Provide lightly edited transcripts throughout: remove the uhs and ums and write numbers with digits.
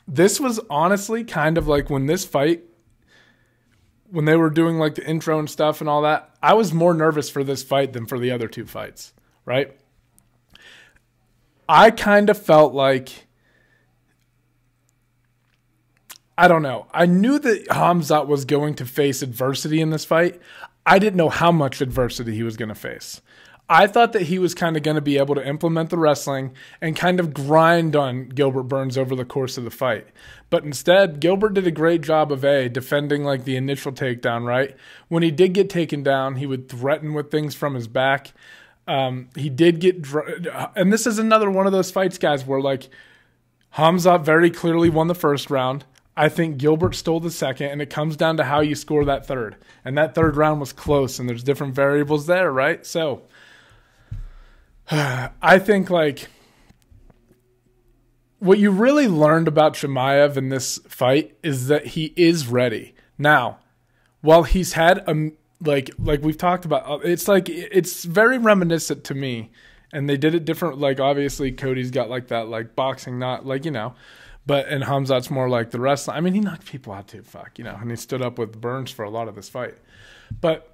This was honestly kind of like when this fight, when they were doing like the intro and stuff and all that, I was more nervous for this fight than for the other two fights, right? I kind of felt like, I don't know. I knew that Khamzat was going to face adversity in this fight. I didn't know how much adversity he was going to face. I thought that he was kind of going to be able to implement the wrestling and kind of grind on Gilbert Burns over the course of the fight. But instead, Gilbert did a great job of defending like the initial takedown, right? When he did get taken down, he would threaten with things from his back. He did get, and this is another one of those fights, guys, where like Khamzat very clearly won the first round. I think Gilbert stole the second, and it comes down to how you score that third. And that third round was close, and there's different variables there, right? So I think like what you really learned about Chimaev in this fight is that he is ready. Now, while he's had like we've talked about, it's very reminiscent to me, and they did it different. Like obviously Cody's got like that like boxing, not like, you know, but and Khamzat's more like the wrestling. I mean, he knocked people out too, you know, and he stood up with Burns for a lot of this fight. But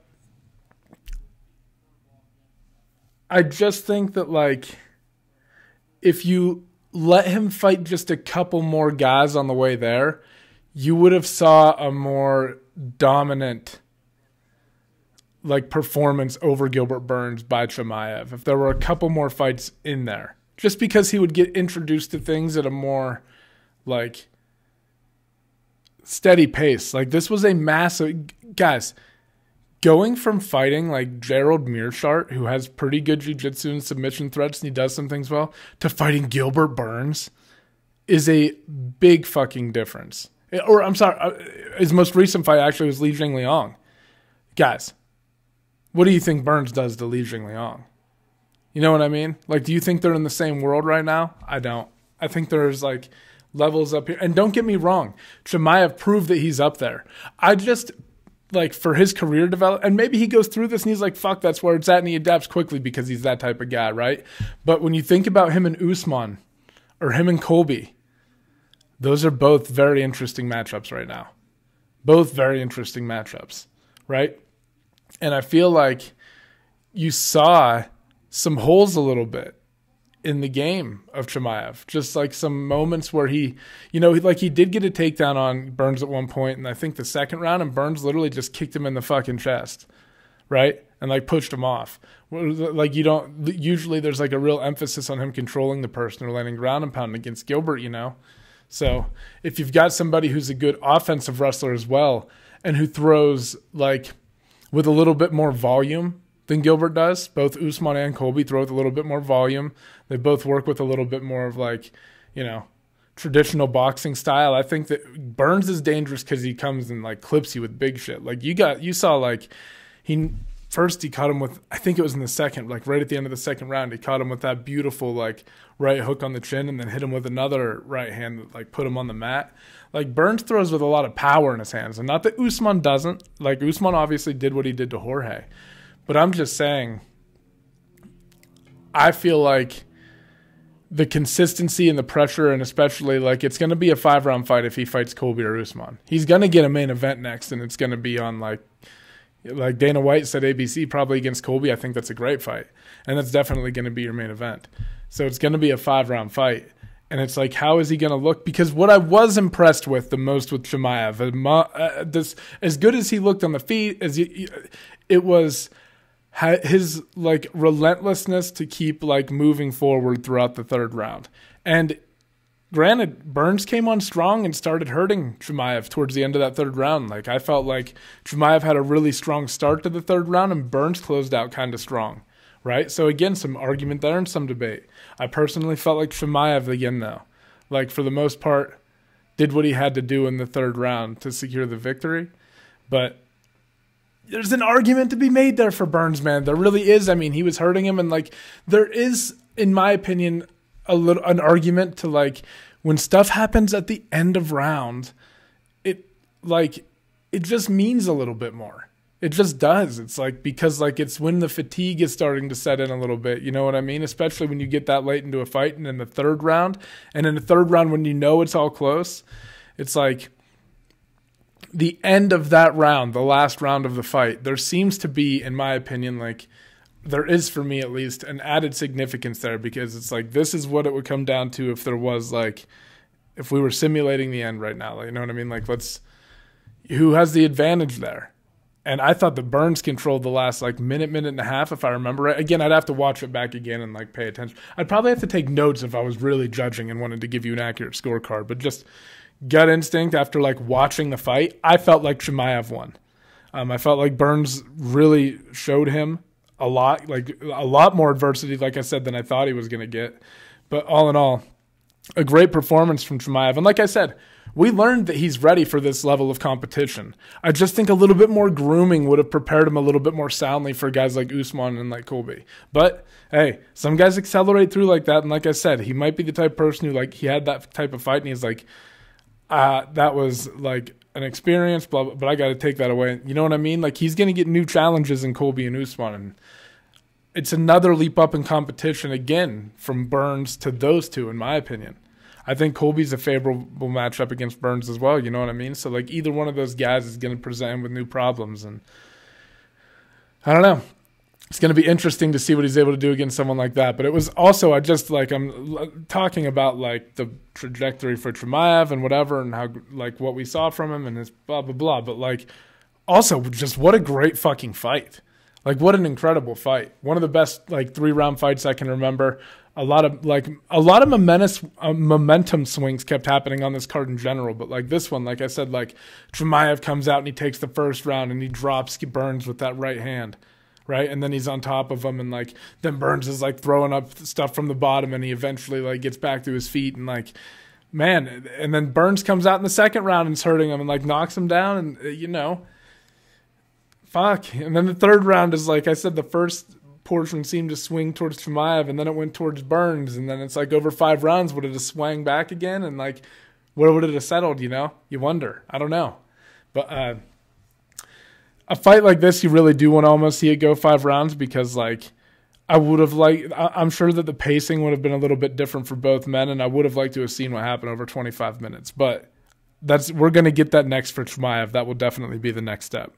I just think that like if you let him fight just a couple more guys on the way there, you would have saw a more dominant like performance over Gilbert Burns by Chimaev if there were a couple more fights in there. Just because he would get introduced to things at a more like steady pace. Like this was a massive, guys, going from fighting like Gerald Mearshart, who has pretty good jiu-jitsu and submission threats and he does some things well, to fighting Gilbert Burns is a big fucking difference. Or I'm sorry, his most recent fight actually was Li Jingliang. Guys, what do you think Burns does to Li Jingliang? You know what I mean? Like, do you think they're in the same world right now? I don't. I think there's like levels up here. And don't get me wrong, Chimaev proved that he's up there. I just, like, for his career development, and maybe he goes through this and he's like, fuck, that's where it's at, and he adapts quickly because he's that type of guy, right? But when you think about him and Usman or him and Colby, those are both very interesting matchups right now. Both very interesting matchups, right? And I feel like you saw some holes a little bit in the game of Chimaev. Just like some moments where he, you know, like he did get a takedown on Burns at one point, and I think the second round, and Burns literally just kicked him in the fucking chest, right? And like pushed him off. Like you don't, usually there's like a real emphasis on him controlling the person or landing ground and pound against Gilbert, you know? So if you've got somebody who's a good offensive wrestler as well, and who throws like with a little bit more volume than Gilbert does, both Usman and Colby throw with a little bit more volume. They both work with a little bit more of like, you know, traditional boxing style. I think that Burns is dangerous because he comes and like clips you with big shit. Like you saw like he caught him with, I think it was in the second, like right at the end of the second round, he caught him with that beautiful like right hook on the chin and then hit him with another right hand that like put him on the mat. Like Burns throws with a lot of power in his hands, and not that Usman doesn't. Like Usman obviously did what he did to Jorge. But I'm just saying, I feel like the consistency and the pressure, and especially like it's going to be a 5-round fight if he fights Colby or Usman. He's going to get a main event next, and it's going to be on like Dana White said ABC probably against Colby. I think that's a great fight, and that's definitely going to be your main event. So it's going to be a 5-round fight. And it's like, how is he going to look? Because what I was impressed with the most with Chimaev, as good as he looked on the feet, it was his like relentlessness to keep like moving forward throughout the third round. And granted, Burns came on strong and started hurting Chimaev towards the end of that third round. Like I felt like Chimaev had a really strong start to the third round, and Burns closed out kind of strong. Right? So again, some argument there and some debate. I personally felt like Chimaev again, though. Like for the most part, did what he had to do in the third round to secure the victory. But there's an argument to be made there for Burns, man. There really is. I mean, he was hurting him, and like there is, in my opinion, an argument to like when stuff happens at the end of round, it just means a little bit more. It just does. It's like, because like it's when the fatigue is starting to set in a little bit, you know what I mean? Especially when you get that late into a fight and in the third round. And in the third round, when you know it's all close, it's like the end of that round, the last round of the fight, there seems to be, in my opinion, like there is for me at least, an added significance there, because it's like this is what it would come down to if there was like, if we were simulating the end right now, like, you know what I mean? Like who has the advantage there? And I thought that Burns controlled the last like minute and a half, if I remember right. Again, I'd have to watch it back again and like pay attention. I'd probably have to take notes if I was really judging and wanted to give you an accurate scorecard. But just gut instinct after like watching the fight, I felt like Chimaev won. I felt like Burns really showed him a lot more adversity, like I said, than I thought he was going to get. But all in all, a great performance from Chimaev. And like I said, we learned that he's ready for this level of competition. I just think a little bit more grooming would have prepared him a little bit more soundly for guys like Usman and like Colby. But hey, some guys accelerate through like that. And like I said, he might be the type of person who like he had that type of fight and he's like, that was like an experience, blah, blah, but I got to take that away. You know what I mean? Like he's going to get new challenges in Colby and Usman. And it's another leap up in competition again from Burns to those two, in my opinion. I think Colby's a favorable matchup against Burns as well, you know what I mean? So, like, either one of those guys is going to present him with new problems. And I don't know. It's going to be interesting to see what he's able to do against someone like that. But it was also, I'm talking about, like, the trajectory for Chimaev and whatever and how, like, what we saw from him and his blah, blah, blah. But, like, also just what a great fucking fight. Like, what an incredible fight. One of the best, like, 3-round fights I can remember. A lot of momentum swings kept happening on this card in general, but like this one, like I said, like Chimaev comes out and he takes the first round and he drops Burns with that right hand, right? And then he's on top of him, and like then Burns is like throwing up stuff from the bottom, and he eventually like gets back to his feet, and like man, and then Burns comes out in the second round and is hurting him and like knocks him down, and you know, fuck. And then the third round is like I said, the first portion seemed to swing towards Chimaev, and then it went towards Burns, and then it's like over 5 rounds, would it have swung back again? And like, where would it have settled, you know? You wonder. I don't know. But a fight like this, you really do want to almost see it go 5 rounds, because like I would have liked, I'm sure that the pacing would have been a little bit different for both men, and I would have liked to have seen what happened over 25 minutes. But we're going to get that next for Chimaev. That will definitely be the next step.